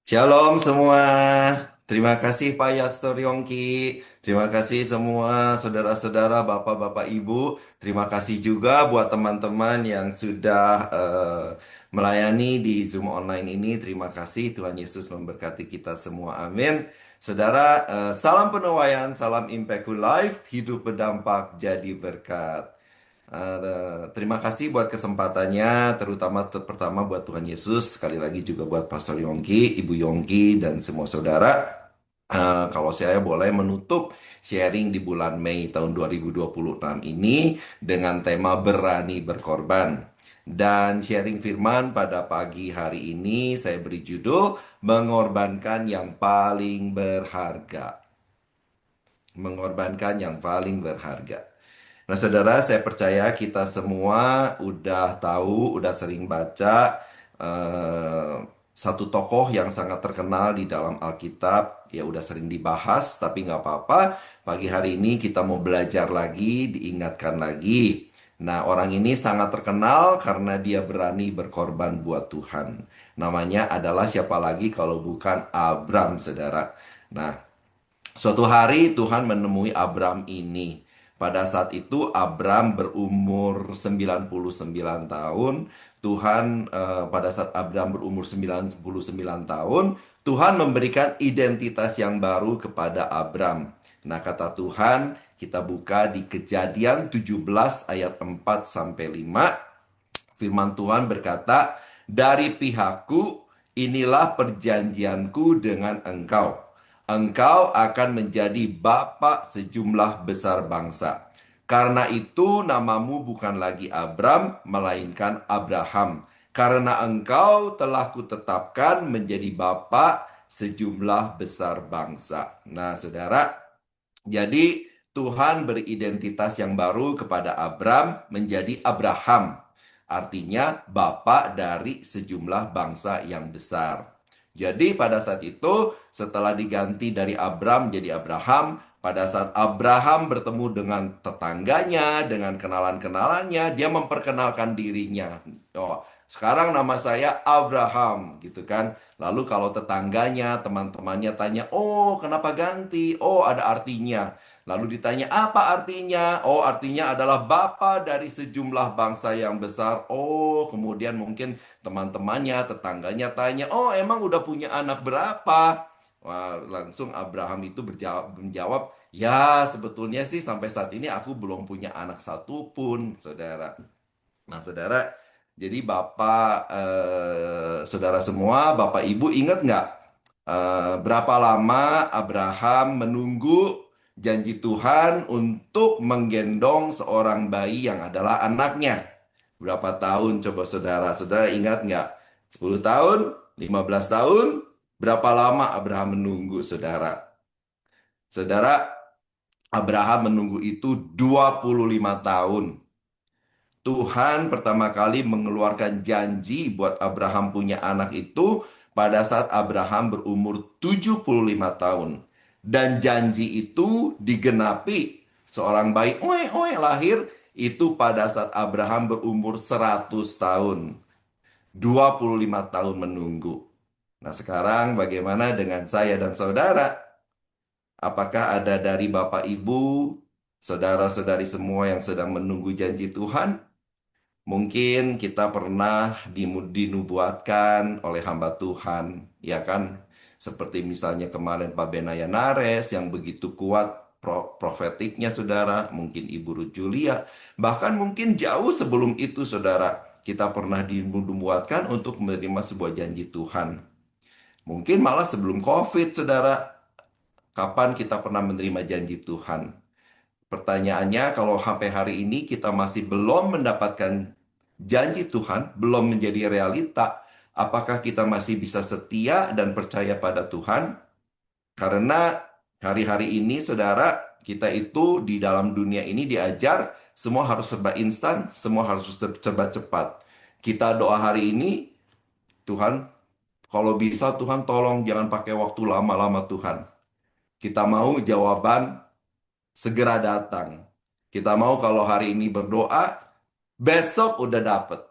Shalom semua. Terima kasih Pak Yastor Yongki. Terima kasih semua saudara-saudara, bapak-bapak, ibu. Terima kasih juga buat teman-teman yang sudah melayani di Zoom online ini. Terima kasih. Tuhan Yesus memberkati kita semua. Amin. Saudara, salam penuaian, salam impactful life, hidup berdampak jadi berkat. Terima kasih buat kesempatannya, terutama pertama buat Tuhan Yesus, sekali lagi juga buat Pastor Yongki, Ibu Yongki, dan semua saudara. Kalau saya boleh menutup sharing di bulan Mei tahun 2026 ini dengan tema berani berkorban. Dan sharing firman pada pagi hari ini saya beri judul mengorbankan yang paling berharga. Mengorbankan yang paling berharga. Nah, saudara, saya percaya kita semua udah tahu, udah sering baca eh, satu tokoh yang sangat terkenal di dalam Alkitab. Ya, udah sering dibahas, tapi nggak apa-apa. Pagi hari ini kita mau belajar lagi, diingatkan lagi. Nah, orang ini sangat terkenal karena dia berani berkorban buat Tuhan. Namanya adalah siapa lagi kalau bukan Abram, saudara. Nah, suatu hari Tuhan menemui Abram ini. Pada saat itu Abram berumur 99 tahun. Pada saat Abram berumur 99 tahun, Tuhan memberikan identitas yang baru kepada Abram. Nah, kata Tuhan, kita buka di Kejadian 17 ayat 4 sampai 5. Firman Tuhan berkata, "Dari pihakku, inilah perjanjianku dengan engkau. Engkau akan menjadi bapa sejumlah besar bangsa. Karena itu namamu bukan lagi Abram, melainkan Abraham. Karena engkau telah kutetapkan menjadi bapa sejumlah besar bangsa." Nah, saudara, jadi Tuhan beridentitas yang baru kepada Abram menjadi Abraham. Artinya bapa dari sejumlah bangsa yang besar. Jadi pada saat itu setelah diganti dari Abram jadi Abraham, pada saat Abraham bertemu dengan tetangganya, dengan kenalan-kenalannya, dia memperkenalkan dirinya. Oh, sekarang nama saya Abraham, gitu kan. Lalu kalau tetangganya, teman-temannya tanya, "Oh, kenapa ganti? Oh, ada artinya." Lalu ditanya, "Apa artinya?" "Oh, artinya adalah bapa dari sejumlah bangsa yang besar." Oh, kemudian mungkin teman-temannya, tetangganya tanya, "Oh, emang udah punya anak berapa?" Wah, langsung Abraham itu menjawab, "Ya, sebetulnya sih sampai saat ini aku belum punya anak satupun, saudara." Nah, saudara, jadi saudara semua, Bapak Ibu ingat nggak berapa lama Abraham menunggu janji Tuhan untuk menggendong seorang bayi yang adalah anaknya? Berapa tahun coba saudara? Saudara ingat nggak? 10 tahun? 15 tahun? Berapa lama Abraham menunggu, saudara? Saudara, Abraham menunggu itu 25 tahun. Tuhan pertama kali mengeluarkan janji buat Abraham punya anak itu pada saat Abraham berumur 75 tahun. Dan janji itu digenapi. Seorang bayi lahir itu pada saat Abraham berumur 100 tahun. 25 tahun menunggu. Nah, sekarang bagaimana dengan saya dan saudara? Apakah ada dari Bapak Ibu, saudara-saudari semua yang sedang menunggu janji Tuhan? Mungkin kita pernah dinubuatkan oleh hamba Tuhan, ya kan? Seperti misalnya kemarin Pak Benaya Nares yang begitu kuat profetiknya, saudara. Mungkin Ibu Ruth Julia. Bahkan mungkin jauh sebelum itu, saudara. Kita pernah dinubuatkan untuk menerima sebuah janji Tuhan. Mungkin malah sebelum COVID, saudara. Kapan kita pernah menerima janji Tuhan? Pertanyaannya, kalau sampai hari ini kita masih belum mendapatkan janji Tuhan, belum menjadi realita, apakah kita masih bisa setia dan percaya pada Tuhan? Karena hari-hari ini, saudara, kita itu di dalam dunia ini diajar semua harus serba instan, semua harus serba cepat. Kita doa hari ini, Tuhan, kalau bisa Tuhan tolong jangan pakai waktu lama-lama Tuhan. Kita mau jawaban segera datang. Kita mau kalau hari ini berdoa, besok udah dapet.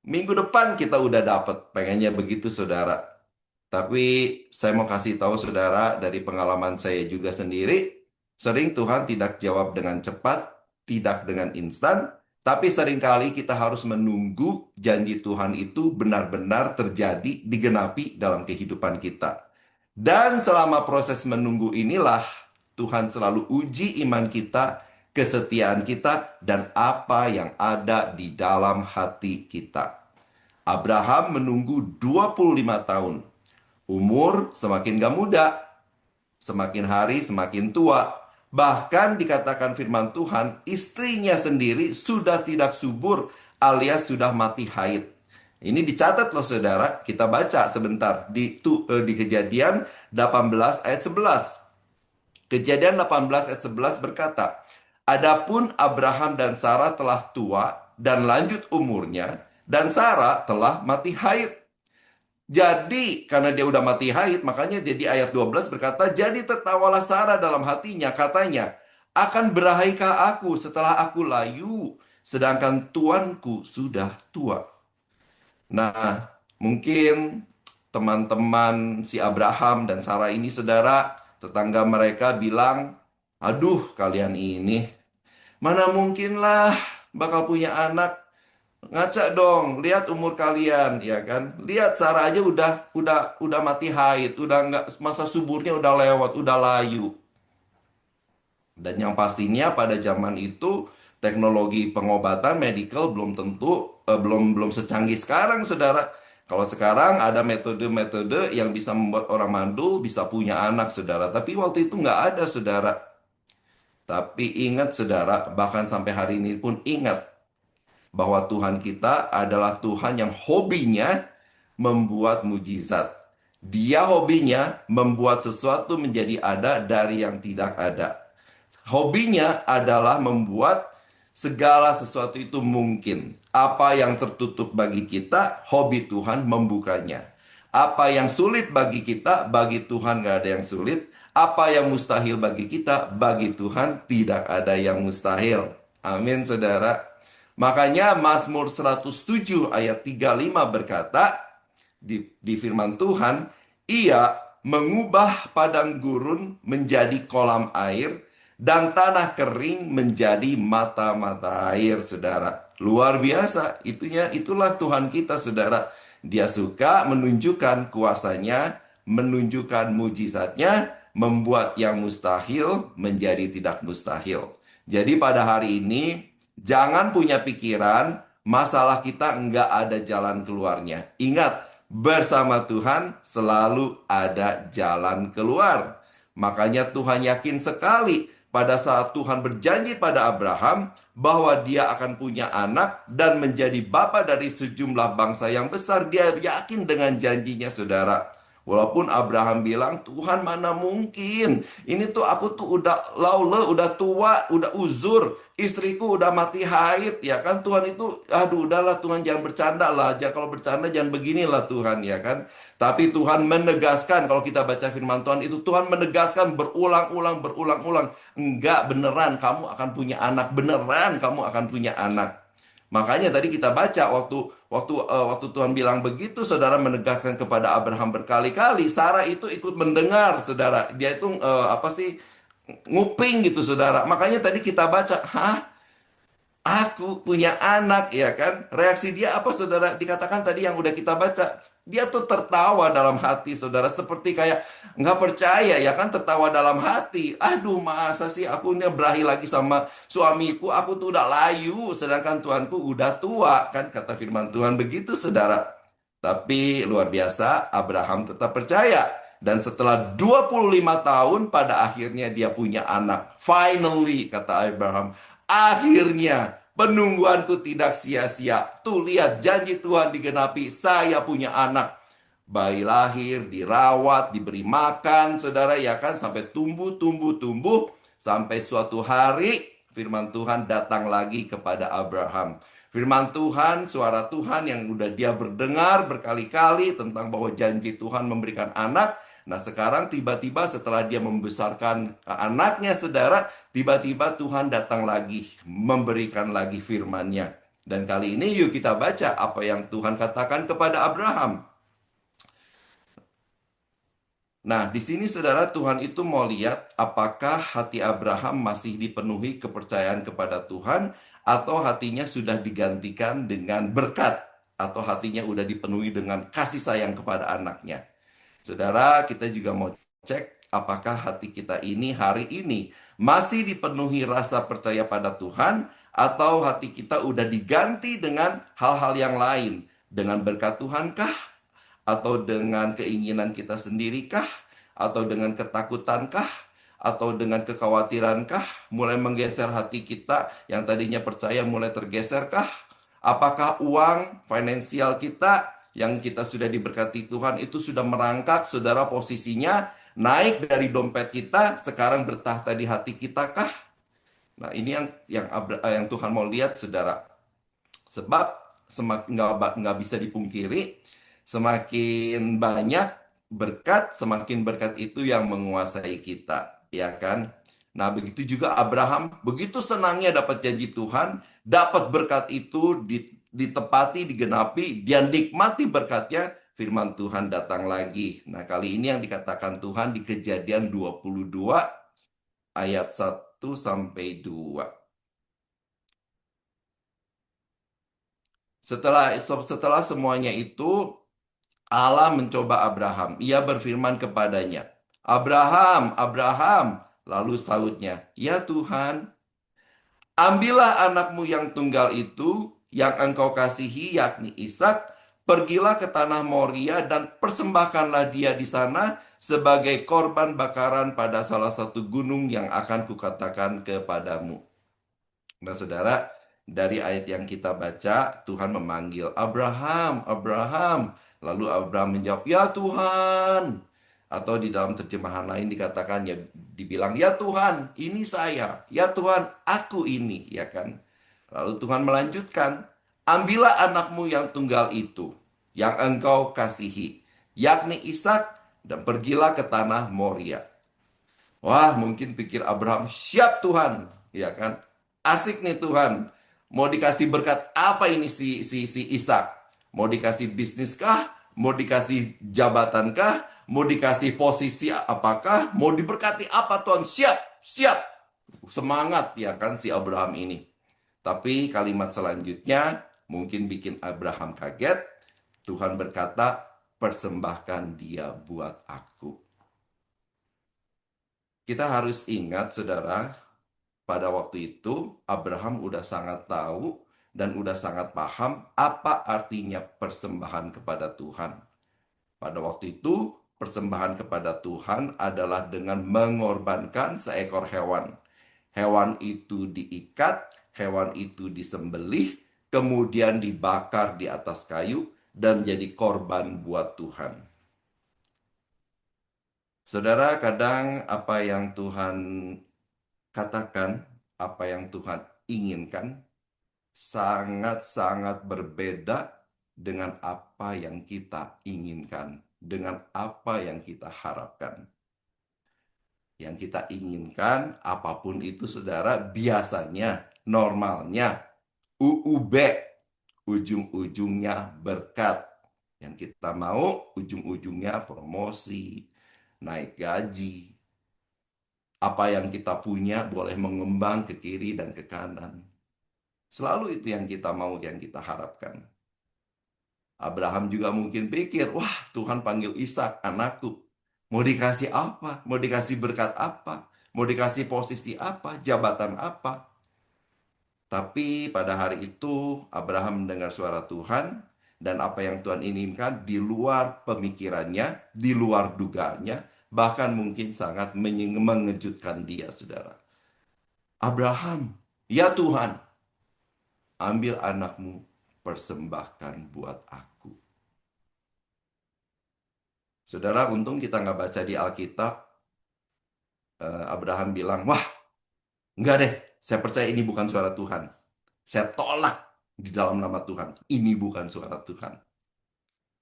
Minggu depan kita udah dapet. Pengennya begitu, saudara. Tapi saya mau kasih tahu saudara dari pengalaman saya juga sendiri, sering Tuhan tidak jawab dengan cepat, tidak dengan instan, tapi seringkali kita harus menunggu janji Tuhan itu benar-benar terjadi, digenapi dalam kehidupan kita. Dan selama proses menunggu inilah Tuhan selalu uji iman kita, kesetiaan kita, dan apa yang ada di dalam hati kita. Abraham menunggu 25 tahun. Umur semakin gak muda, semakin hari semakin tua. Bahkan dikatakan firman Tuhan, istrinya sendiri sudah tidak subur alias sudah mati haid. Ini dicatat loh saudara, kita baca sebentar di Kejadian 18 ayat 11. Kejadian 18 ayat 11 berkata, "Adapun Abraham dan Sarah telah tua dan lanjut umurnya, dan Sarah telah mati haid." Jadi, karena dia udah mati haid, makanya jadi ayat 12 berkata, "Jadi tertawalah Sarah dalam hatinya, katanya, akan berahaikah aku setelah aku layu, sedangkan tuanku sudah tua." Nah, mungkin teman-teman si Abraham dan Sarah ini, saudara, tetangga mereka bilang, "Aduh, kalian ini, mana mungkinlah bakal punya anak. Ngaca dong, lihat umur kalian, ya kan? Lihat Sarah aja udah mati haid, udah nggak masa suburnya udah lewat, udah layu." Dan yang pastinya pada zaman itu teknologi pengobatan medical belum tentu belum secanggih sekarang, saudara. Kalau sekarang ada metode-metode yang bisa membuat orang mandul bisa punya anak, saudara. Tapi waktu itu nggak ada, saudara. Tapi ingat, saudara, bahkan sampai hari ini pun ingat bahwa Tuhan kita adalah Tuhan yang hobinya membuat mujizat. Dia hobinya membuat sesuatu menjadi ada dari yang tidak ada. Hobinya adalah membuat segala sesuatu itu mungkin. Apa yang tertutup bagi kita, hobi Tuhan membukanya. Apa yang sulit bagi kita, bagi Tuhan gak ada yang sulit. Apa yang mustahil bagi kita, bagi Tuhan tidak ada yang mustahil. Amin, saudara. Makanya Mazmur 107 ayat 35 berkata, di firman Tuhan, "Ia mengubah padang gurun menjadi kolam air, dan tanah kering menjadi mata-mata air," saudara. Luar biasa, itulah Tuhan kita, saudara. Dia suka menunjukkan kuasanya, menunjukkan mujizatnya, membuat yang mustahil menjadi tidak mustahil. Jadi pada hari ini, jangan punya pikiran masalah kita nggak ada jalan keluarnya. Ingat, bersama Tuhan selalu ada jalan keluar. Makanya Tuhan yakin sekali pada saat Tuhan berjanji pada Abraham bahwa dia akan punya anak dan menjadi bapa dari sejumlah bangsa yang besar. Dia yakin dengan janjinya, saudara. Walaupun Abraham bilang, "Tuhan, mana mungkin? Ini tuh aku tuh udah laule, udah tua, udah uzur. Istriku udah mati haid," ya kan? Tuhan itu, aduh udahlah Tuhan, jangan bercanda lah. Jangan, kalau bercanda jangan beginilah Tuhan, ya kan? Tapi Tuhan menegaskan, kalau kita baca firman Tuhan itu, Tuhan menegaskan berulang-ulang. "Enggak, beneran kamu akan punya anak. Beneran kamu akan punya anak." Makanya tadi kita baca waktu Tuhan bilang begitu, saudara, menegaskan kepada Abraham berkali-kali. Sarah itu ikut mendengar, saudara. Dia itu apa sih, nguping gitu, saudara. Makanya tadi kita baca, "Hah? Aku punya anak," ya kan? Reaksi dia apa, saudara? Dikatakan tadi yang udah kita baca. Dia tuh tertawa dalam hati, saudara. Seperti kayak nggak percaya, ya kan? Tertawa dalam hati. "Aduh, masa sih aku ini berahi lagi sama suamiku? Aku tuh udah layu, sedangkan Tuanku udah tua." Kan kata firman Tuhan begitu, saudara. Tapi luar biasa, Abraham tetap percaya. Dan setelah 25 tahun, pada akhirnya dia punya anak. Finally, kata Abraham, "Akhirnya penungguanku tidak sia-sia. Tuh lihat, janji Tuhan digenapi. Saya punya anak." Bayi lahir, dirawat, diberi makan, saudara, ya kan? Sampai tumbuh. Sampai suatu hari firman Tuhan datang lagi kepada Abraham. Firman Tuhan, suara Tuhan yang udah dia berdengar berkali-kali tentang bahwa janji Tuhan memberikan anak. Nah, sekarang tiba-tiba setelah dia membesarkan anaknya, saudara, tiba-tiba Tuhan datang lagi, memberikan lagi firman-Nya. Dan kali ini yuk kita baca apa yang Tuhan katakan kepada Abraham. Nah, di sini saudara Tuhan itu mau lihat apakah hati Abraham masih dipenuhi kepercayaan kepada Tuhan atau hatinya sudah digantikan dengan berkat atau hatinya udah dipenuhi dengan kasih sayang kepada anaknya. Saudara, kita juga mau cek apakah hati kita ini hari ini masih dipenuhi rasa percaya pada Tuhan atau hati kita udah diganti dengan hal-hal yang lain. Dengan berkat Tuhankah? Atau dengan keinginan kita sendirikah? Atau dengan ketakutankah? Atau dengan kekhawatirankah? Mulai menggeser hati kita yang tadinya percaya mulai tergeserkah? Apakah uang, finansial kita yang kita sudah diberkati Tuhan itu sudah merangkak, saudara posisinya naik dari dompet kita, sekarang bertahta di hati kita kah? Nah, ini yang Tuhan mau lihat, saudara. Sebab semakin nggak bisa dipungkiri, semakin banyak berkat, semakin berkat itu yang menguasai kita, ya kan? Nah, begitu juga Abraham, begitu senangnya dapat janji Tuhan, dapat berkat itu ditepati, digenapi, dia nikmati berkatnya, firman Tuhan datang lagi. Nah, kali ini yang dikatakan Tuhan di Kejadian 22 ayat 1 sampai 2. Setelah semuanya itu, Allah mencoba Abraham. Ia berfirman kepadanya, "Abraham, Abraham." Lalu sautnya, "Ya Tuhan, ambillah anakmu yang tunggal itu, yang engkau kasihi, yakni Ishak, pergilah ke tanah Moria dan persembahkanlah dia di sana sebagai korban bakaran pada salah satu gunung yang akan kukatakan kepadamu." Nah, saudara, dari ayat yang kita baca, Tuhan memanggil Abraham, Abraham. Lalu Abraham menjawab, "Ya Tuhan." Atau di dalam terjemahan lain dikatakan, ya dibilang, "Ya Tuhan, ini saya. Ya Tuhan, aku ini." Ya kan? Lalu Tuhan melanjutkan, "Ambillah anakmu yang tunggal itu, yang engkau kasihi, yakni Ishak, dan pergilah ke tanah Moria." Wah, mungkin pikir Abraham, "Siap Tuhan." Ya kan? Asik nih Tuhan. Mau dikasih berkat apa ini si Ishak? Mau dikasih bisnis kah? Mau dikasih jabatan kah? Mau dikasih posisi apakah? Mau diberkati apa Tuhan? Siap, siap. Semangat ya kan si Abraham ini. Tapi kalimat selanjutnya mungkin bikin Abraham kaget. Tuhan berkata, "Persembahkan dia buat aku." Kita harus ingat, saudara, pada waktu itu Abraham udah sangat tahu dan udah sangat paham apa artinya persembahan kepada Tuhan. Pada waktu itu, persembahan kepada Tuhan adalah dengan mengorbankan seekor hewan. Hewan itu diikat, hewan itu disembelih, kemudian dibakar di atas kayu dan jadi korban buat Tuhan. Saudara, kadang apa yang Tuhan katakan, apa yang Tuhan inginkan, sangat-sangat berbeda dengan apa yang kita inginkan, dengan apa yang kita harapkan. Yang kita inginkan, apapun itu saudara, biasanya, normalnya, UUB, ujung-ujungnya berkat. Yang kita mau, ujung-ujungnya promosi, naik gaji. Apa yang kita punya boleh mengembang ke kiri dan ke kanan. Selalu itu yang kita mau, yang kita harapkan. Abraham juga mungkin pikir, wah Tuhan panggil Ishak, anakku. Mau dikasih apa? Mau dikasih berkat apa? Mau dikasih posisi apa? Jabatan apa? Tapi pada hari itu Abraham mendengar suara Tuhan dan apa yang Tuhan inginkan di luar pemikirannya, di luar dugaannya, bahkan mungkin sangat mengejutkan dia, saudara. "Abraham, ya Tuhan, ambil anakmu, persembahkan buat aku." Saudara, untung kita nggak baca di Alkitab. Abraham bilang, "Wah, nggak deh, saya percaya ini bukan suara Tuhan. Saya tolak di dalam nama Tuhan. Ini bukan suara Tuhan."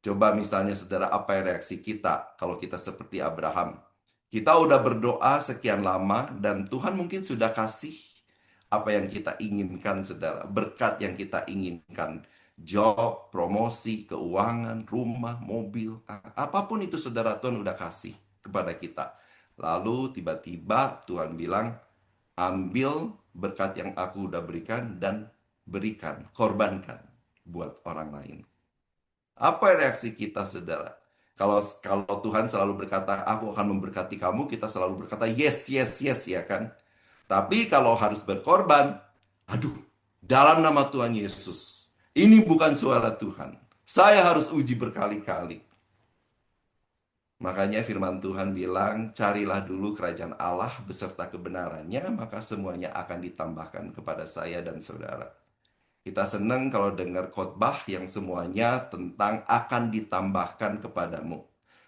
Coba misalnya saudara, apa yang reaksi kita kalau kita seperti Abraham? Kita udah berdoa sekian lama dan Tuhan mungkin sudah kasih apa yang kita inginkan, saudara. Berkat yang kita inginkan. Job, promosi, keuangan, rumah, mobil. Apapun itu saudara, Tuhan udah kasih. kepada kita. Lalu tiba-tiba Tuhan bilang, ambil berkat yang aku udah berikan dan berikan, korbankan buat orang lain. Apa reaksi kita, saudara? Kalau Tuhan selalu berkata, aku akan memberkati kamu, kita selalu berkata, yes, yes, yes, ya kan? Tapi kalau harus berkorban, aduh, dalam nama Tuhan Yesus, ini bukan suara Tuhan. Saya harus uji berkali-kali. Makanya firman Tuhan bilang, carilah dulu kerajaan Allah beserta kebenarannya, maka semuanya akan ditambahkan kepada saya dan saudara. Kita senang kalau dengar khotbah yang semuanya tentang akan ditambahkan kepadamu.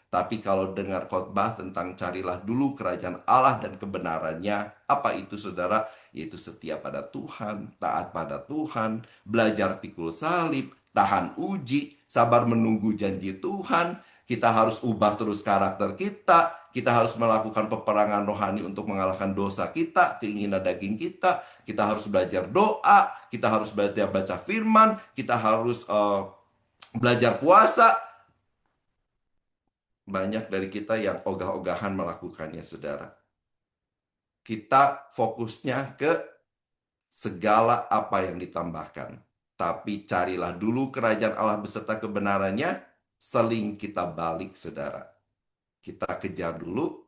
Tapi kalau dengar khotbah tentang carilah dulu kerajaan Allah dan kebenarannya, apa itu saudara? Yaitu setia pada Tuhan, taat pada Tuhan, belajar pikul salib, tahan uji, sabar menunggu janji Tuhan. Kita harus ubah terus karakter kita. Kita harus melakukan peperangan rohani untuk mengalahkan dosa kita, keinginan daging kita. Kita harus belajar doa, kita harus belajar baca firman, kita harus belajar puasa. Banyak dari kita yang ogah-ogahan melakukannya, saudara. Kita fokusnya ke segala apa yang ditambahkan. Tapi carilah dulu kerajaan Allah beserta kebenarannya, seling kita balik, saudara. Kita kejar dulu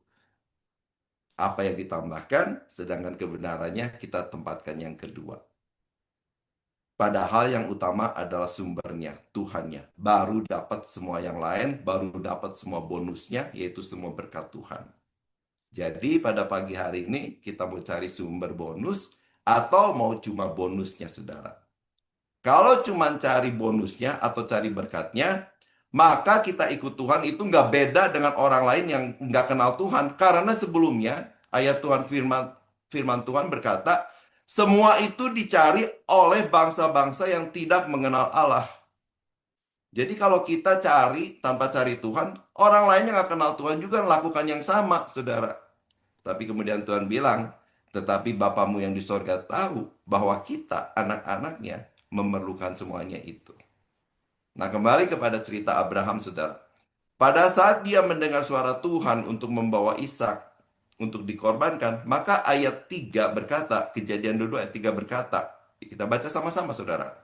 apa yang ditambahkan, sedangkan kebenarannya kita tempatkan yang kedua. Padahal yang utama adalah sumbernya, Tuhannya. Baru dapat semua yang lain, baru dapat semua bonusnya, yaitu semua berkat Tuhan. Jadi pada pagi hari ini kita mau cari sumber bonus atau mau cuma bonusnya, saudara. Kalau cuma cari bonusnya atau cari berkatnya, maka kita ikut Tuhan itu nggak beda dengan orang lain yang nggak kenal Tuhan. Karena sebelumnya ayat Tuhan firman Tuhan berkata, semua itu dicari oleh bangsa-bangsa yang tidak mengenal Allah. Jadi kalau kita cari tanpa cari Tuhan, orang lain yang nggak kenal Tuhan juga melakukan yang sama, saudara. Tapi kemudian Tuhan bilang, tetapi Bapamu yang di sorga tahu bahwa kita, anak-anaknya, memerlukan semuanya itu. Nah, kembali kepada cerita Abraham, saudara. Pada saat dia mendengar suara Tuhan untuk membawa Ishak untuk dikorbankan, maka ayat 3 berkata, Kejadian 22 ayat 3 berkata, kita baca sama-sama, saudara.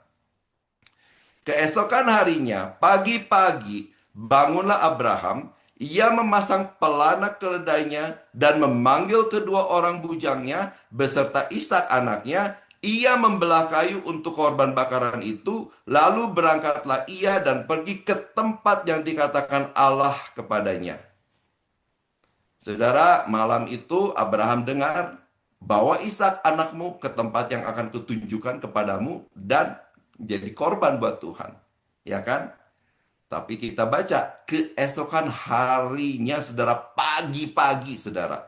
Keesokan harinya, pagi-pagi, bangunlah Abraham, ia memasang pelana keledainya dan memanggil kedua orang bujangnya beserta Ishak anaknya. Ia membelah kayu untuk korban bakaran itu, lalu berangkatlah ia dan pergi ke tempat yang dikatakan Allah kepadanya. Saudara, malam itu Abraham dengar, bawa Ishak anakmu ke tempat yang akan kutunjukkan kepadamu dan jadi korban buat Tuhan. Ya kan? Tapi kita baca keesokan harinya, saudara, pagi-pagi, saudara.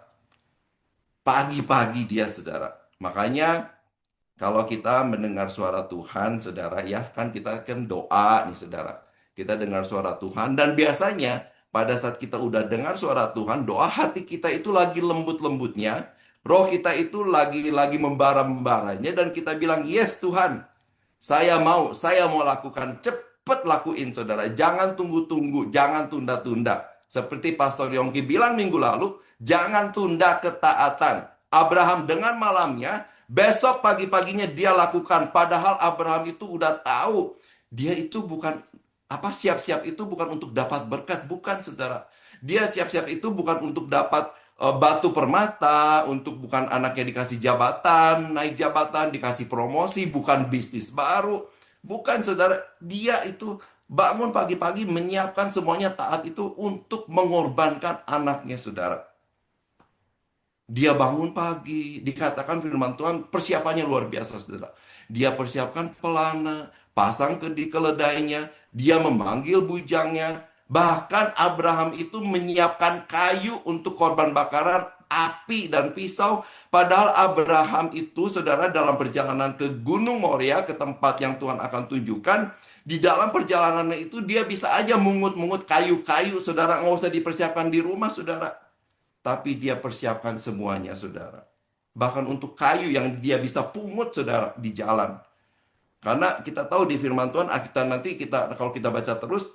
Pagi-pagi dia, saudara. Makanya kalau kita mendengar suara Tuhan, saudara, ya kan kita kan doa nih, saudara. Kita dengar suara Tuhan dan biasanya pada saat kita udah dengar suara Tuhan, doa hati kita itu lagi lembut-lembutnya, roh kita itu lagi membara-membaranya dan kita bilang, "Yes Tuhan, saya mau lakukan, cepet lakuin, saudara. Jangan tunggu-tunggu, jangan tunda-tunda." Seperti Pastor Yongki bilang minggu lalu, jangan tunda ketaatan. Abraham dengan malamnya, besok pagi-paginya dia lakukan. Padahal Abraham itu udah tahu, dia itu bukan siap-siap itu bukan untuk dapat berkat, bukan, saudara. Dia siap-siap itu bukan untuk dapat batu permata, untuk bukan anaknya dikasih jabatan, naik jabatan, dikasih promosi, bukan bisnis baru. Bukan, saudara. Dia itu bangun pagi-pagi menyiapkan semuanya taat itu untuk mengorbankan anaknya, saudara. Dia bangun pagi, dikatakan firman Tuhan, persiapannya luar biasa, saudara. Dia persiapkan pelana, pasang di keledainya, dia memanggil bujangnya. Bahkan Abraham itu menyiapkan kayu untuk korban bakaran, api dan pisau. Padahal Abraham itu, saudara, dalam perjalanan ke Gunung Moria, ke tempat yang Tuhan akan tunjukkan, di dalam perjalanannya itu dia bisa aja mungut-mungut kayu-kayu, saudara, nggak usah dipersiapkan di rumah, saudara. Tapi dia persiapkan semuanya, saudara. Bahkan untuk kayu yang dia bisa pungut, saudara, di jalan. Karena kita tahu di firman Tuhan, kita nanti kalau kita baca terus,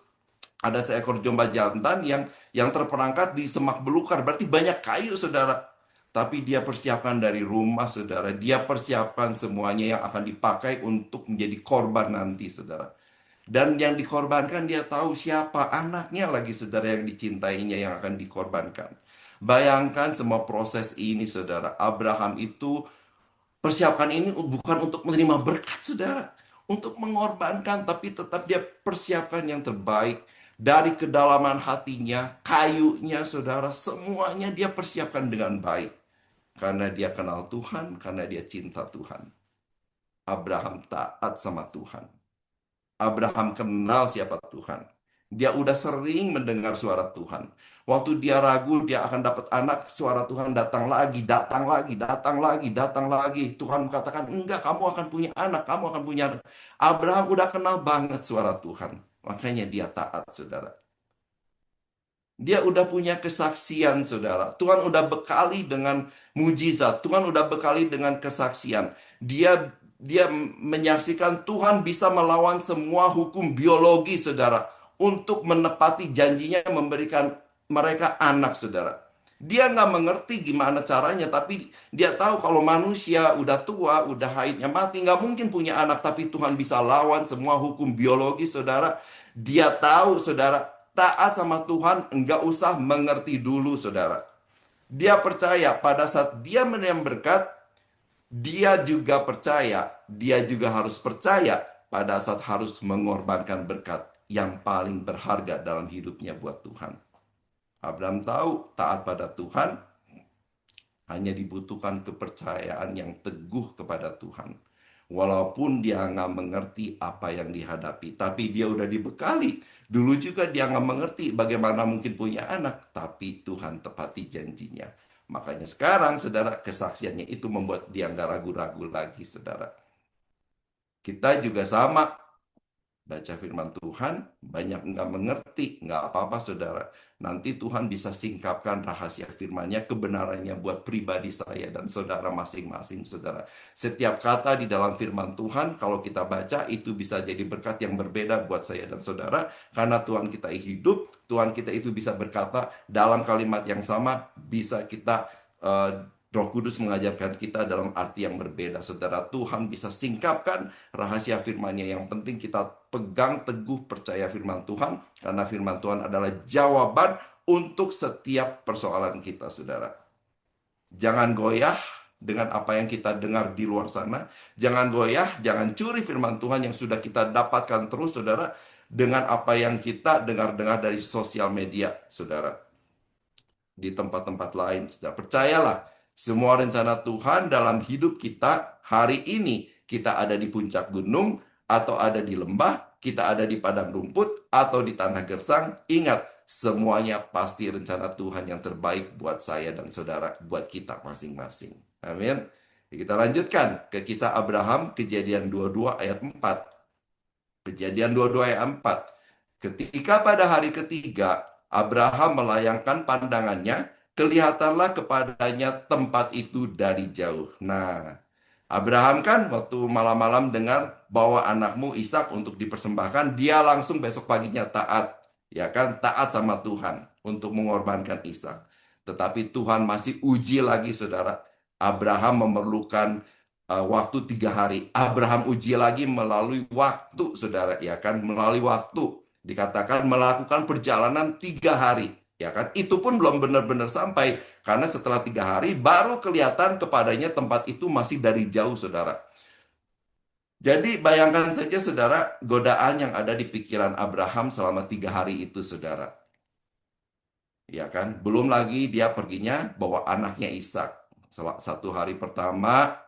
Ada seekor domba jantan yang terperangkap di semak belukar, berarti banyak kayu, saudara. Tapi dia persiapkan dari rumah, saudara. Dia persiapkan semuanya yang akan dipakai untuk menjadi korban nanti, saudara. Dan yang dikorbankan dia tahu siapa anaknya lagi, saudara, yang dicintainya yang akan dikorbankan. Bayangkan semua proses ini, saudara. Abraham itu persiapkan ini bukan untuk menerima berkat, saudara. Untuk mengorbankan, tapi tetap dia persiapkan yang terbaik. Dari kedalaman hatinya, kayunya, saudara, semuanya dia persiapkan dengan baik. Karena dia kenal Tuhan, karena dia cinta Tuhan. Abraham taat sama Tuhan. Abraham kenal siapa Tuhan. Dia udah sering mendengar suara Tuhan. Waktu dia ragu dia akan dapat anak, suara Tuhan datang lagi, datang lagi, datang lagi, datang lagi. Tuhan katakan, enggak, kamu akan punya anak, kamu akan punya anak. Abraham udah kenal banget suara Tuhan. Makanya dia taat, saudara. Dia udah punya kesaksian, saudara. Tuhan udah bekali dengan mujizat. Tuhan udah bekali dengan kesaksian. Dia menyaksikan Tuhan bisa melawan semua hukum biologi, saudara, untuk menepati janjinya memberikan mereka anak, saudara. Dia nggak mengerti gimana caranya, tapi dia tahu kalau manusia udah tua, udah haidnya mati, nggak mungkin punya anak, tapi Tuhan bisa lawan semua hukum biologi, saudara. Dia tahu, saudara, taat sama Tuhan, nggak usah mengerti dulu, saudara. Dia percaya pada saat dia menerima berkat, dia juga percaya, dia juga harus percaya pada saat harus mengorbankan berkat yang paling berharga dalam hidupnya buat Tuhan. Abraham tahu taat pada Tuhan hanya dibutuhkan kepercayaan yang teguh kepada Tuhan. Walaupun dia nggak mengerti apa yang dihadapi, tapi dia udah dibekali. Dulu juga dia nggak mengerti bagaimana mungkin punya anak, tapi Tuhan tepati janjinya. Makanya sekarang, saudara, kesaksiannya itu membuat dia nggak ragu-ragu lagi, saudara. Kita juga sama, baca firman Tuhan, banyak nggak mengerti, nggak apa-apa, saudara. Nanti Tuhan bisa singkapkan rahasia firman-Nya, kebenarannya buat pribadi saya dan saudara masing-masing, saudara. Setiap kata di dalam firman Tuhan, kalau kita baca, itu bisa jadi berkat yang berbeda buat saya dan saudara. Karena Tuhan kita hidup, Tuhan kita itu bisa berkata dalam kalimat yang sama, bisa kita eh, Roh Kudus mengajarkan kita dalam arti yang berbeda. Saudara, Tuhan bisa singkapkan rahasia firman-Nya. Yang penting kita pegang teguh percaya firman Tuhan. Karena firman Tuhan adalah jawaban untuk setiap persoalan kita, saudara. Jangan goyah dengan apa yang kita dengar di luar sana. Jangan goyah, jangan curi firman Tuhan yang sudah kita dapatkan terus, saudara. Dengan apa yang kita dengar-dengar dari sosial media, saudara, di tempat-tempat lain. Sudah percayalah, semua rencana Tuhan dalam hidup kita hari ini, kita ada di puncak gunung, atau ada di lembah, kita ada di padang rumput, atau di tanah gersang. Ingat, semuanya pasti rencana Tuhan yang terbaik buat saya dan saudara, buat kita masing-masing. Amin. Kita lanjutkan ke kisah Abraham, Kejadian 22 ayat 4. Kejadian 22 ayat 4. Ketika pada hari ketiga Abraham melayangkan pandangannya, kelihatanlah kepadanya tempat itu dari jauh. Nah, Abraham kan waktu malam-malam dengar bahwa anakmu Ishak untuk dipersembahkan, dia langsung besok paginya taat, ya kan, taat sama Tuhan untuk mengorbankan Ishak. Tetapi Tuhan masih uji lagi, saudara. Abraham memerlukan waktu 3 hari. Abraham uji lagi melalui waktu, saudara, ya kan, melalui waktu. Dikatakan melakukan perjalanan 3 hari, ya kan? Itu pun belum benar-benar sampai, karena setelah 3 hari baru kelihatan kepadanya tempat itu masih dari jauh, saudara. Jadi bayangkan saja, saudara, godaan yang ada di pikiran Abraham selama 3 hari itu, saudara. Ya kan? Belum lagi dia perginya bawa anaknya Ishak. 1 hari pertama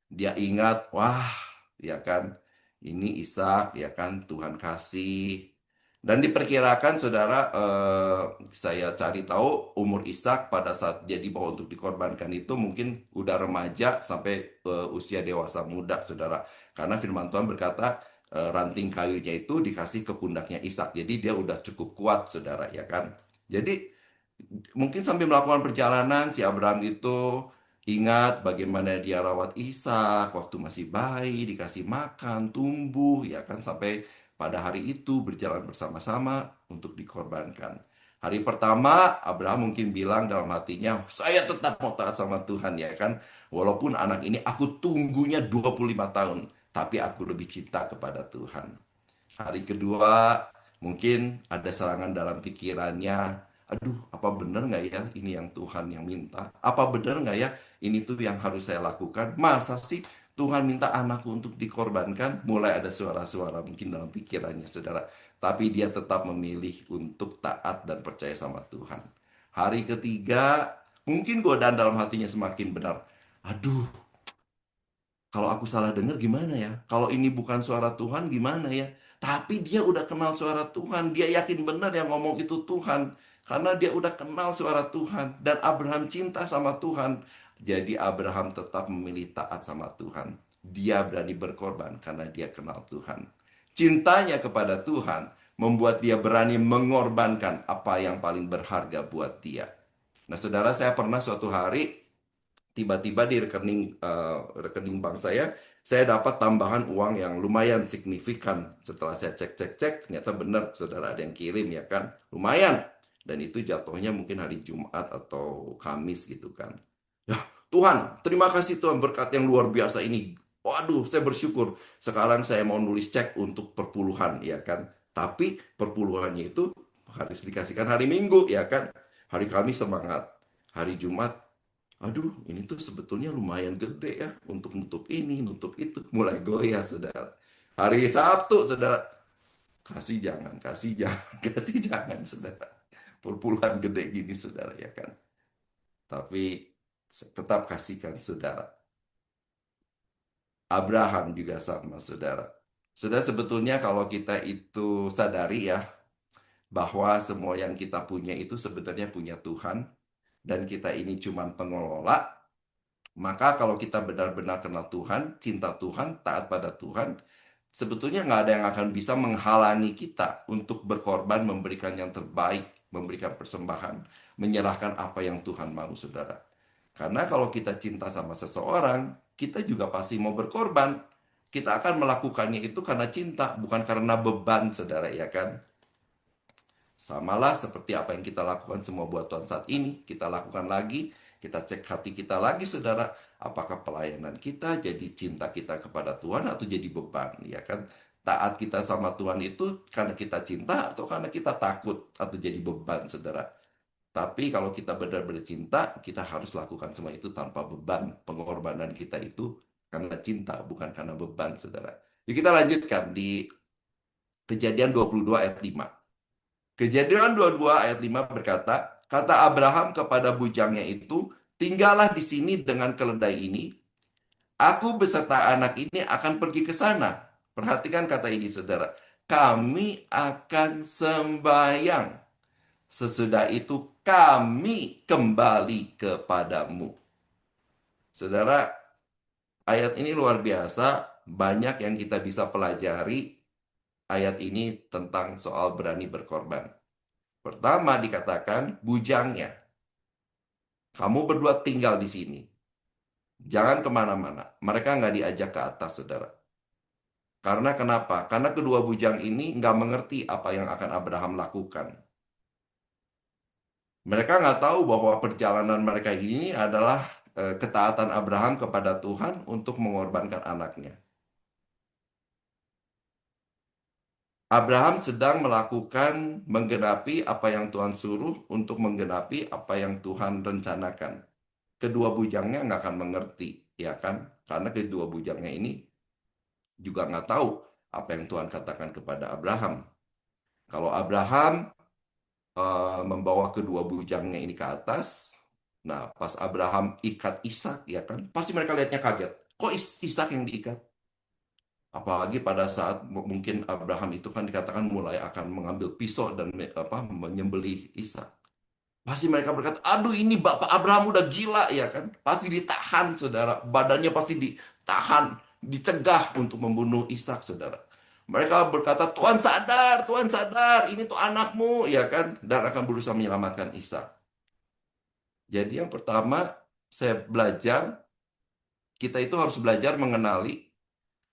dia ingat, wah, ya kan, ini Ishak, ya kan, Tuhan kasih. Dan diperkirakan, saudara, saya cari tahu umur Ishak pada saat dia dibawa untuk dikorbankan itu mungkin udah remaja sampai usia dewasa muda, saudara. Karena firman Tuhan berkata ranting kayunya itu dikasih ke pundaknya Ishak. Jadi dia udah cukup kuat, saudara, ya kan. Jadi mungkin sambil melakukan perjalanan, si Abraham itu ingat bagaimana dia rawat Ishak waktu masih bayi, dikasih makan, tumbuh, ya kan, sampai pada hari itu berjalan bersama-sama untuk dikorbankan. Hari pertama, Abraham mungkin bilang dalam hatinya, saya tetap mau taat sama Tuhan ya kan. Walaupun anak ini aku tunggunya 25 tahun, tapi aku lebih cinta kepada Tuhan. Hari kedua, mungkin ada serangan dalam pikirannya. Aduh, apa benar nggak ya ini yang Tuhan yang minta? Apa benar nggak ya ini tuh yang harus saya lakukan? Masa sih Tuhan minta anakku untuk dikorbankan? Mulai ada suara-suara mungkin dalam pikirannya, saudara. Tapi dia tetap memilih untuk taat dan percaya sama Tuhan. Hari ketiga, mungkin godaan dalam hatinya semakin benar. Aduh, kalau aku salah dengar gimana ya? Kalau ini bukan suara Tuhan gimana ya? Tapi dia udah kenal suara Tuhan. Dia yakin benar yang ngomong itu Tuhan. Karena dia udah kenal suara Tuhan. Dan Abraham cinta sama Tuhan. Jadi Abraham tetap memilih taat sama Tuhan. Dia berani berkorban karena dia kenal Tuhan. Cintanya kepada Tuhan membuat dia berani mengorbankan apa yang paling berharga buat dia. Nah, saudara, saya pernah suatu hari tiba-tiba di rekening bank saya dapat tambahan uang yang lumayan signifikan. Setelah saya cek-cek-cek, ternyata benar, saudara, ada yang kirim ya kan, lumayan. Dan itu jatuhnya mungkin hari Jumat atau Kamis gitu kan. Ya, Tuhan, terima kasih Tuhan berkat yang luar biasa ini. Waduh, saya bersyukur. Sekarang saya mau nulis cek untuk perpuluhan ya kan. Tapi perpuluhannya itu harus dikasihkan hari Minggu ya kan. Hari Kamis semangat. Hari Jumat, aduh, ini tuh sebetulnya lumayan gede ya untuk nutup ini, nutup itu. Mulai goyah, saudara. Hari Sabtu, saudara. Kasih jangan, kasih jangan, saudara. Perpuluhan gede gini, saudara, ya kan. Tapi tetap kasihkan, saudara. Abraham juga sama, saudara. Saudara, sebetulnya kalau kita itu sadari ya, bahwa semua yang kita punya itu sebenarnya punya Tuhan. Dan kita ini cuman pengelola. Maka kalau kita benar-benar kenal Tuhan, cinta Tuhan, taat pada Tuhan, sebetulnya nggak ada yang akan bisa menghalangi kita untuk berkorban, memberikan yang terbaik, memberikan persembahan, menyerahkan apa yang Tuhan mau, saudara. Karena kalau kita cinta sama seseorang, kita juga pasti mau berkorban. Kita akan melakukannya itu karena cinta, bukan karena beban, saudara, ya kan? Samalah seperti apa yang kita lakukan semua buat Tuhan saat ini, kita lakukan lagi, kita cek hati kita lagi, saudara, apakah pelayanan kita jadi cinta kita kepada Tuhan atau jadi beban, ya kan? Taat kita sama Tuhan itu karena kita cinta atau karena kita takut atau jadi beban, saudara. Tapi kalau kita benar-benar cinta, kita harus lakukan semua itu tanpa beban. Pengorbanan kita itu karena cinta, bukan karena beban, saudara. Yuk kita lanjutkan di Kejadian 22 ayat 5. Kejadian 22 ayat 5 berkata, kata Abraham kepada bujangnya itu, tinggallah di sini dengan keledai ini, aku beserta anak ini akan pergi ke sana. Perhatikan kata ini, saudara. Kami akan sembahyang. Sesudah itu kami kembali kepadamu. Saudara, ayat ini luar biasa. Banyak yang kita bisa pelajari ayat ini tentang soal berani berkorban. Pertama dikatakan bujangnya. Kamu berdua tinggal di sini. Jangan kemana-mana. Mereka nggak diajak ke atas, saudara. Karena kenapa? Karena kedua bujang ini nggak mengerti apa yang akan Abraham lakukan. Mereka nggak tahu bahwa perjalanan mereka ini adalah ketaatan Abraham kepada Tuhan untuk mengorbankan anaknya. Abraham sedang melakukan menggenapi apa yang Tuhan suruh untuk menggenapi apa yang Tuhan rencanakan. Kedua bujangnya nggak akan mengerti, ya kan? Karena kedua bujangnya ini juga nggak tahu apa yang Tuhan katakan kepada Abraham. Kalau Abraham membawa kedua bujangnya ini ke atas, nah pas Abraham ikat Ishak, ya kan? Pasti mereka lihatnya kaget. Kok Ishak yang diikat? Apalagi pada saat mungkin Abraham itu kan dikatakan mulai akan mengambil pisau dan menyembelih Ishak. Pasti mereka berkata, aduh ini Bapak Abraham udah gila ya kan. Pasti ditahan saudara. Badannya pasti ditahan, dicegah untuk membunuh Ishak saudara. Mereka berkata, Tuhan sadar, ini tuh anakmu ya kan. Dan akan berusaha menyelamatkan Ishak. Jadi yang pertama saya belajar, kita itu harus belajar mengenali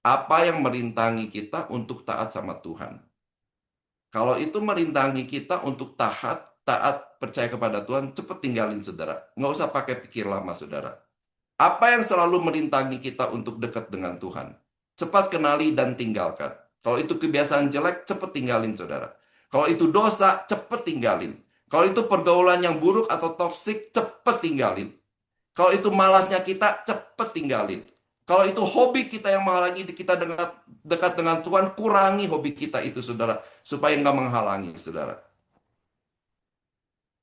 Apa yang merintangi kita untuk taat sama Tuhan? Kalau itu merintangi kita untuk taat percaya kepada Tuhan, cepat tinggalin saudara. Nggak usah pakai pikir lama saudara. Apa yang selalu merintangi kita untuk dekat dengan Tuhan? Cepat kenali dan tinggalkan. Kalau itu kebiasaan jelek, cepat tinggalin saudara. Kalau itu dosa, cepat tinggalin. Kalau itu pergaulan yang buruk atau toksik, cepat tinggalin. Kalau itu malasnya kita, cepet tinggalin. Kalau itu hobi kita yang menghalangi kita dekat dengan Tuhan, kurangi hobi kita itu, saudara. Supaya nggak menghalangi, saudara.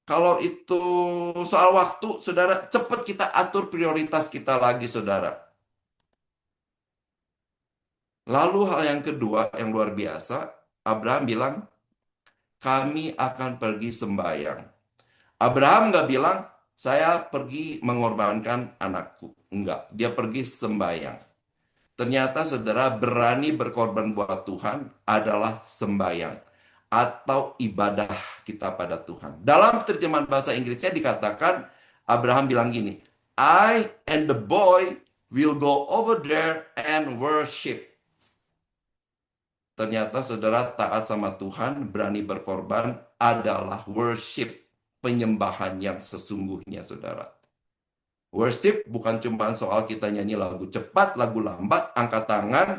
Kalau itu soal waktu, saudara, cepet kita atur prioritas kita lagi, saudara. Lalu hal yang kedua, yang luar biasa, Abraham bilang, kami akan pergi sembahyang. Abraham nggak bilang, saya pergi mengorbankan anakku. Enggak, dia pergi sembahyang. Ternyata saudara berani berkorban buat Tuhan adalah sembahyang atau ibadah kita pada Tuhan. Dalam terjemahan bahasa Inggrisnya dikatakan Abraham bilang gini, I and the boy will go over there and worship. Ternyata saudara taat sama Tuhan, berani berkorban adalah worship, penyembahan yang sesungguhnya saudara. Worship bukan cuma soal kita nyanyi lagu cepat, lagu lambat, angkat tangan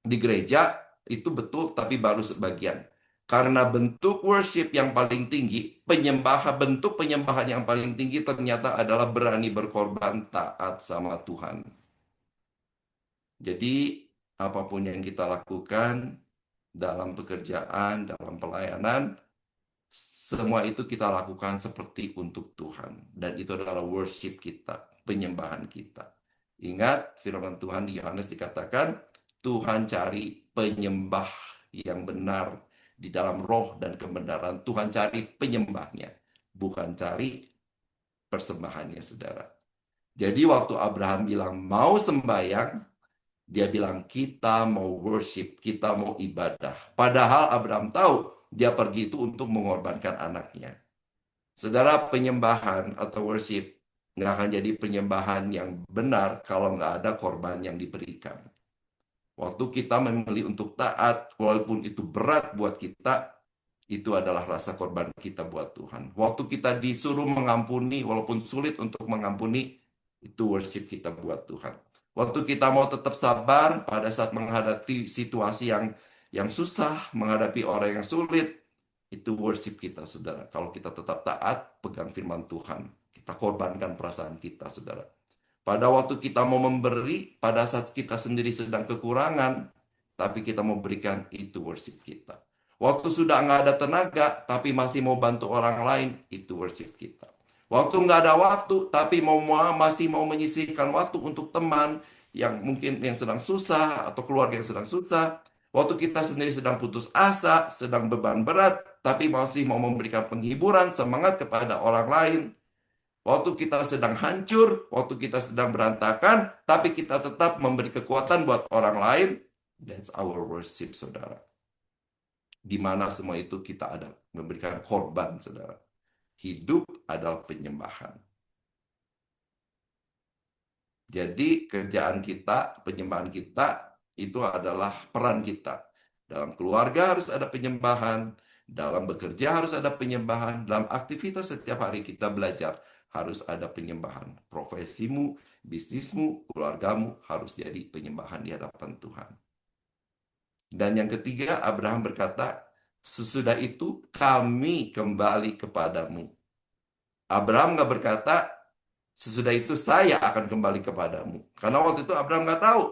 di gereja, itu betul, tapi baru sebagian. Karena bentuk worship yang paling tinggi, bentuk penyembahan yang paling tinggi ternyata adalah berani berkorban taat sama Tuhan. Jadi, apapun yang kita lakukan dalam pekerjaan, dalam pelayanan, semua itu kita lakukan seperti untuk Tuhan. Dan itu adalah worship kita, penyembahan kita. Ingat, firman Tuhan di Yohanes dikatakan, Tuhan cari penyembah yang benar di dalam roh dan kebenaran. Tuhan cari penyembahnya, bukan cari persembahannya, saudara. Jadi waktu Abraham bilang mau sembahyang, dia bilang kita mau worship, kita mau ibadah. Padahal Abraham tahu dia pergi itu untuk mengorbankan anaknya. Saudara, penyembahan atau worship nggak akan jadi penyembahan yang benar kalau nggak ada korban yang diberikan. Waktu kita memilih untuk taat, walaupun itu berat buat kita, itu adalah rasa korban kita buat Tuhan. Waktu kita disuruh mengampuni, walaupun sulit untuk mengampuni, itu worship kita buat Tuhan. Waktu kita mau tetap sabar pada saat menghadapi situasi yang susah, menghadapi orang yang sulit, itu worship kita, saudara. Kalau kita tetap taat, pegang firman Tuhan. Kita korbankan perasaan kita, saudara. Pada waktu kita mau memberi, pada saat kita sendiri sedang kekurangan, tapi kita mau berikan, itu worship kita. Waktu sudah nggak ada tenaga, tapi masih mau bantu orang lain, itu worship kita. Waktu nggak ada waktu, tapi masih mau menyisihkan waktu untuk teman yang mungkin yang sedang susah, atau keluarga yang sedang susah. Waktu kita sendiri sedang putus asa, sedang beban berat, tapi masih mau memberikan penghiburan, semangat kepada orang lain. Waktu kita sedang hancur, waktu kita sedang berantakan, tapi kita tetap memberi kekuatan buat orang lain. That's our worship, saudara. Di mana semua itu kita ada memberikan korban, saudara. Hidup adalah penyembahan. Jadi kerjaan kita, penyembahan kita, itu adalah peran kita. Dalam keluarga harus ada penyembahan, dalam bekerja harus ada penyembahan, dalam aktivitas setiap hari kita belajar harus ada penyembahan. Profesimu, bisnismu, keluargamu harus jadi penyembahan di hadapan Tuhan. Dan yang ketiga, Abraham berkata, sesudah itu kami kembali kepadamu. Abraham nggak berkata, sesudah itu saya akan kembali kepadamu. Karena waktu itu Abraham nggak tahu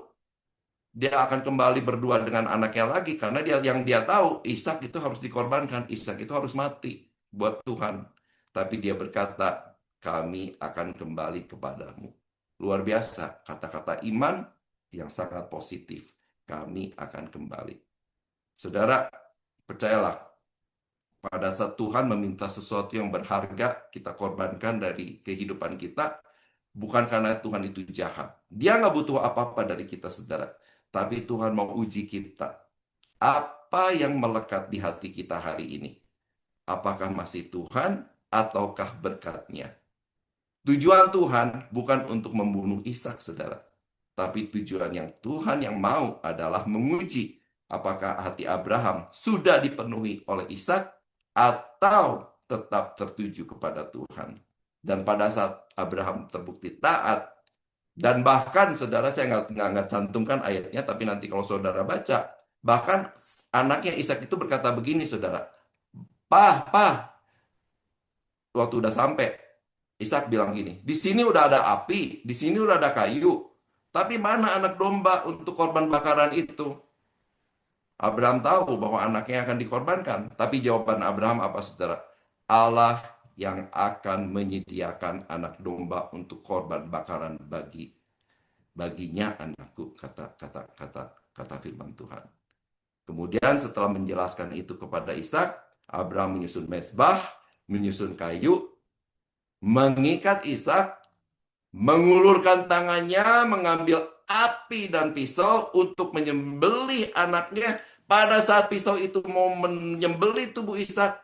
dia akan kembali berdua dengan anaknya lagi. Karena dia tahu Ishak itu harus dikorbankan, Ishak itu harus mati buat Tuhan. Tapi dia berkata, kami akan kembali kepadamu. Luar biasa, kata-kata iman yang sangat positif. Kami akan kembali. Saudara, percayalah, pada saat Tuhan meminta sesuatu yang berharga, kita korbankan dari kehidupan kita, bukan karena Tuhan itu jahat. Dia nggak butuh apa-apa dari kita, saudara. Tapi Tuhan mau uji kita. Apa yang melekat di hati kita hari ini? Apakah masih Tuhan ataukah berkat-Nya? Tujuan Tuhan bukan untuk membunuh Ishak, saudara. Tapi tujuan yang Tuhan yang mau adalah menguji apakah hati Abraham sudah dipenuhi oleh Ishak atau tetap tertuju kepada Tuhan. Dan pada saat Abraham terbukti taat, dan bahkan saudara, saya nggak cantumkan ayatnya, tapi nanti kalau saudara baca, bahkan anaknya Ishak itu berkata begini, saudara, Pah, waktu udah sampai, Ishak bilang gini, di sini udah ada api, di sini udah ada kayu, tapi mana anak domba untuk korban bakaran itu? Abraham tahu bahwa anaknya akan dikorbankan, tapi jawaban Abraham apa, saudara? Allah yang akan menyediakan anak domba untuk korban bakaran baginya anakku, kata firman Tuhan. Kemudian setelah menjelaskan itu kepada Ishak, Abraham menyusun mezbah, menyusun kayu, mengikat Ishak, mengulurkan tangannya, mengambil api dan pisau untuk menyembelih anaknya. Pada saat pisau itu mau menyembelih tubuh Ishak,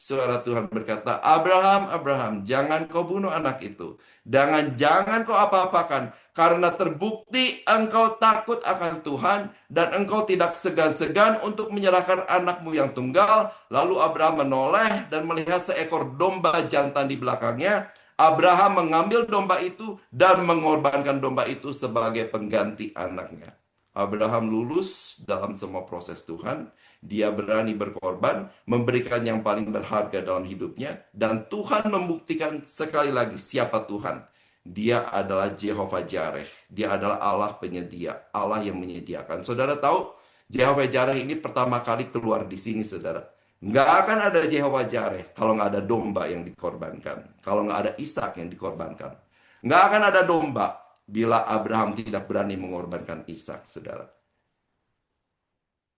suara Tuhan berkata, Abraham, Abraham, jangan kau bunuh anak itu. Jangan kau apa-apakan. Karena terbukti engkau takut akan Tuhan dan engkau tidak segan-segan untuk menyerahkan anakmu yang tunggal. Lalu Abraham menoleh dan melihat seekor domba jantan di belakangnya. Abraham mengambil domba itu dan mengorbankan domba itu sebagai pengganti anaknya. Abraham lulus dalam semua proses Tuhan. Dia berani berkorban, memberikan yang paling berharga dalam hidupnya, dan Tuhan membuktikan sekali lagi siapa Tuhan. Dia adalah Jehovah Jireh. Dia adalah Allah penyedia, Allah yang menyediakan. Saudara tahu, Jehovah Jireh ini pertama kali keluar di sini, saudara. Nggak akan ada Jehovah Jireh kalau nggak ada domba yang dikorbankan. Kalau nggak ada Ishak yang dikorbankan. Nggak akan ada domba bila Abraham tidak berani mengorbankan Ishak, saudara.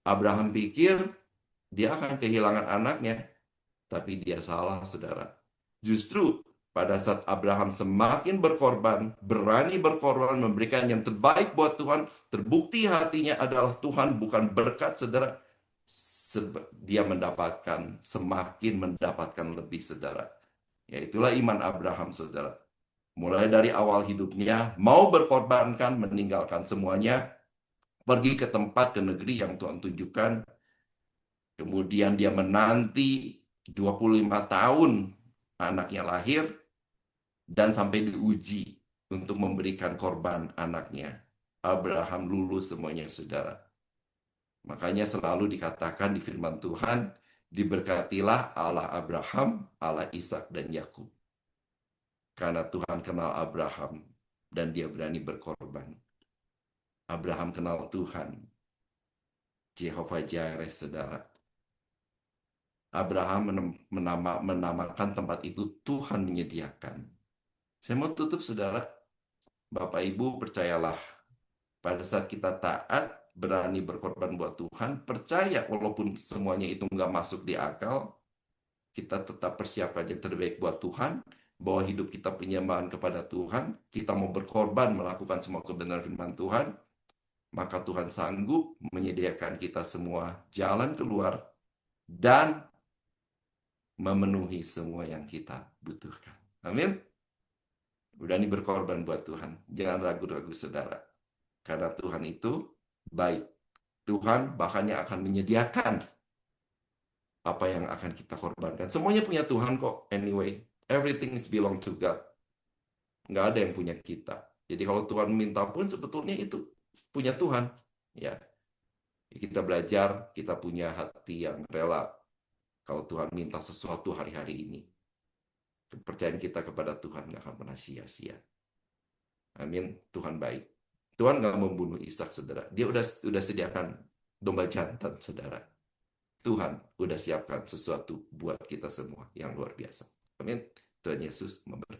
Abraham pikir dia akan kehilangan anaknya, tapi dia salah, saudara. Justru pada saat Abraham semakin berkorban, berani berkorban, memberikan yang terbaik buat Tuhan, terbukti hatinya adalah Tuhan, bukan berkat, saudara. Dia semakin mendapatkan lebih, saudara. Ya, itulah iman Abraham, saudara. Mulai dari awal hidupnya, mau berkorbankan, meninggalkan semuanya, pergi ke tempat, ke negeri yang Tuhan tunjukkan. Kemudian dia menanti 25 tahun anaknya lahir dan sampai diuji untuk memberikan korban anaknya. Abraham lulus semuanya, saudara. Makanya selalu dikatakan di firman Tuhan, diberkatilah Allah Abraham, Allah Ishak dan Yakub. Karena Tuhan kenal Abraham dan dia berani berkorban. Abraham kenal Tuhan, Jehovah Jireh, saudara. Abraham menamakan tempat itu Tuhan menyediakan. Saya mau tutup, saudara. Bapak Ibu, percayalah. Pada saat kita taat, berani berkorban buat Tuhan, percaya walaupun semuanya itu nggak masuk di akal, kita tetap persiapan yang terbaik buat Tuhan, bahwa hidup kita penyembahan kepada Tuhan, kita mau berkorban melakukan semua kebenaran firman Tuhan, maka Tuhan sanggup menyediakan kita semua jalan keluar dan memenuhi semua yang kita butuhkan. Amin. Berani berkorban buat Tuhan. Jangan ragu-ragu, saudara. Karena Tuhan itu baik. Tuhan bahkannya akan menyediakan apa yang akan kita korbankan. Semuanya punya Tuhan kok. Anyway, everything is belong to God. Nggak ada yang punya kita. Jadi kalau Tuhan minta pun sebetulnya itu punya Tuhan. Ya, kita belajar, kita punya hati yang rela. Kalau Tuhan minta sesuatu hari-hari ini, kepercayaan kita kepada Tuhan nggak akan pernah sia-sia. Amin. Tuhan baik. Tuhan nggak membunuh Ishak, saudara. Dia udah sediakan domba jantan, saudara. Tuhan udah siapkan sesuatu buat kita semua yang luar biasa. Amin. Tuhan Yesus memberkati.